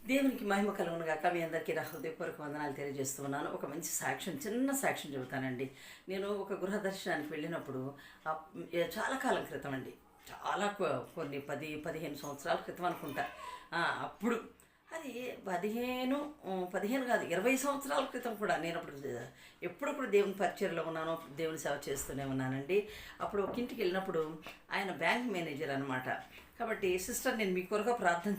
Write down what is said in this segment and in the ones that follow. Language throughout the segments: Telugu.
దేవునికి మహిమ కలుగును గాక. మీ అందరికీ నా హృదయపూర్వక వందనాలు తెలియజేస్తున్నాను. ఒక మంచి సాక్ష్యం, చిన్న సాక్ష్యం చెబుతానండి. నేను ఒక గృహ దర్శనానికి వెళ్ళినప్పుడు చాలా కాలం క్రితం అండి, చాలా కొన్ని 10-15 సంవత్సరాల క్రితం అనుకుంటా. అప్పుడు అది 15 కాదు, 20 సంవత్సరాల క్రితం కూడా నేను అప్పుడు ఎప్పుడు కూడా దేవుని పరిచర్లో ఉన్నాను, దేవుని సేవ చేస్తూనే ఉన్నానండి. అప్పుడు ఒక ఇంటికి వెళ్ళినప్పుడు ఆయన బ్యాంక్ మేనేజర్ అనమాట. కాబట్టి సిస్టర్, నేను మీ కొరకు ప్రార్థన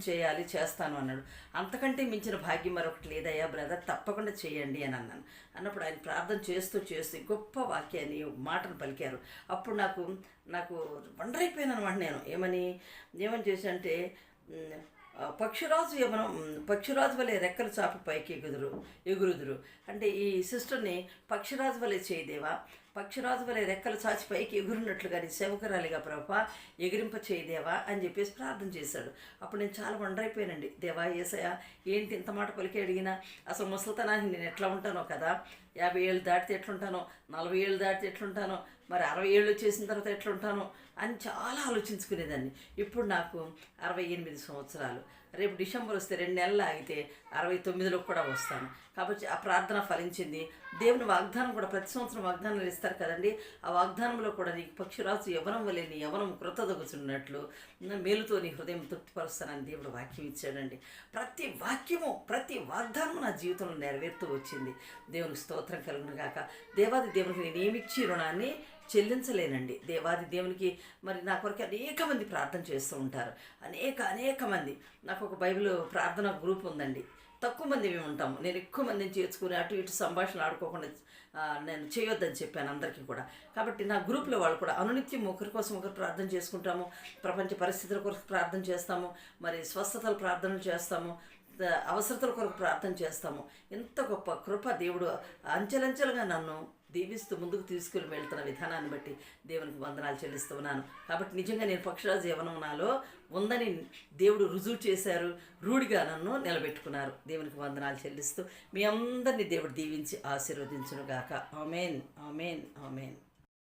చేస్తాను అన్నాడు. అంతకంటే మించిన భాగ్యం మరొకటి లేదయ్యా బ్రదర్, తప్పకుండా చేయండి అని అన్నాను. అన్నప్పుడు ఆయన ప్రార్థన చేస్తూ గొప్ప వాక్యాన్ని మాటను పలికారు. అప్పుడు నాకు వండర్ అయిపోయాను అనమాట. నేను ఏమని చేశానంటే, పక్షిరాజు వలె రెక్కలు చాపి పైకి ఎగురుదురు అంటే ఈ సిస్టర్ని పక్షిరాజు వలె చేయదేవా, పక్షిరాజు వలె రెక్కలు చాచి పైకి ఎగురున్నట్లుగా నీ సేవకురాలిగా ప్రభా ఎగిరింప చేయదేవా అని చెప్పేసి ప్రార్థన చేశాడు. అప్పుడు నేను చాలా వండర్ అయిపోయానండి. దేవా యేసయ్య, ఏంటి ఇంత మాట పలికి అడిగినా, అసలు ముసలితనానికి నేను ఎట్లా ఉంటానో కదా, 50 ఏళ్ళు దాటితే ఎట్లుంటానో, 40 ఏళ్ళు దాటితే ఎట్లుంటానో, మరి 60 ఏళ్ళు వచ్చేసిన తర్వాత ఎట్లుంటానో అని చాలా ఆలోచించుకునేదాన్ని. ఇప్పుడు నాకు 68 సంవత్సరాలు. రేపు డిసెంబర్ వస్తే 2 నెలలు ఆగితే 69లోకి కూడా వస్తాను. కాబట్టి ఆ ప్రార్థన ఫలించింది. దేవుని వాగ్దానం కూడా ప్రతి సంవత్సరం వాగ్దానాలు ఇస్తారు కదండి. ఆ వాగ్దానంలో కూడా నీకు పక్షిరాజు యవనం వలె నీ యవనం కృతదగుచున్నట్లు మేలుతో నీ హృదయం తృప్తిపరుస్తానని దేవుడు వాక్యం ఇచ్చాడండి. ప్రతి వాక్యము, ప్రతి వాగ్దానము నా జీవితంలో నెరవేరుతూ వచ్చింది. దేవునికి స్తోత్రం కలుగును గాక. దేవాది దేవునికి నేను ఏమిచ్చి రుణాన్ని చెల్లించలేనండి. దేవాది దేవునికి మరి నా కొరకు అనేక మంది ప్రార్థన చేస్తూ ఉంటారు. అనేక మంది. నాకు ఒక బైబిల్ ప్రార్థన గ్రూప్ ఉందండి. తక్కువ మంది మేము ఉంటాము. నేను ఎక్కువ మందిని చేర్చుకుని అటు ఇటు సంభాషణ ఆడుకోకుండా నేను చేయొద్దని చెప్పాను అందరికీ కూడా. కాబట్టి నా గ్రూప్లో వాళ్ళు కూడా అనునిత్యం ఒకరి కోసం ఒకరు ప్రార్థన చేసుకుంటాము. ప్రపంచ పరిస్థితుల కొరకు ప్రార్థన చేస్తాము, మరి స్వస్థతలు ప్రార్థనలు చేస్తాము, అవసరతల కొరకు ప్రార్థన చేస్తాము. ఎంత గొప్ప కృప దేవుడు అంచెలంచెలుగా నన్ను దీవిస్తూ ముందుకు తీసుకుని వెళ్తున్న విధానాన్ని బట్టి దేవునికి వందనాలు చెల్లిస్తున్నాను. కాబట్టి నిజంగా నేను పక్షిరాజు యవనం నాలో ఉందని దేవుడు రుజువు చేశారు, రూఢిగా నన్ను నిలబెట్టుకున్నారు. దేవునికి వందనాలు చెల్లిస్తూ మీ అందరినీ దేవుడు దీవించి ఆశీర్వదించును గాక. ఆమేన్, ఆమేన్, ఆమేన్.